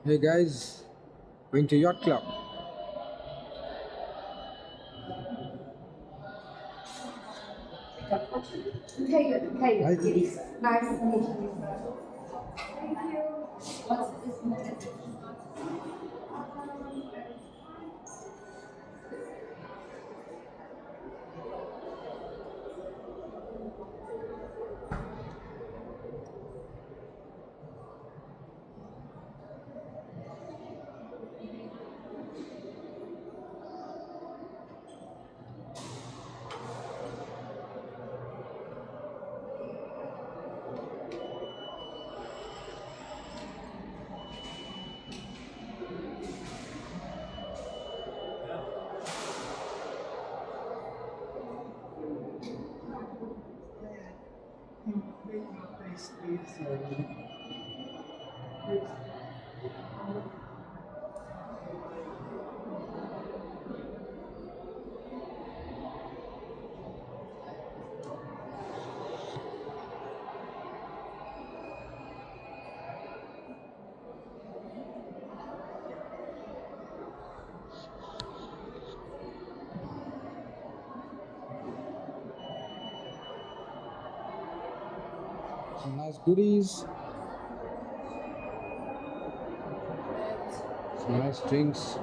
Hey guys, going to Yacht Club. Okay, good. Okay, Hi, good. Didi. Yes. Nice meeting you, sir. Thank you. What's this minute? Some nice goodies, some nice drinks.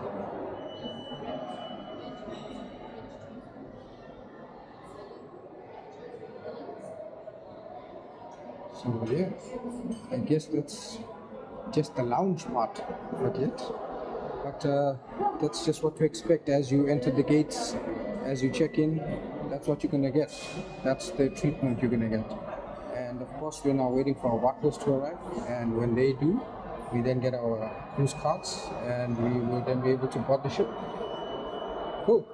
So yeah, I guess that's just the lounge part of it. But that's just what to expect as you enter the gates, as you check in. That's what you're gonna get. That's the treatment you're gonna get. And of course, we're now waiting for our butlers to arrive. And when they do, we then get our cruise cards, and we will then be able to board the ship. Cool.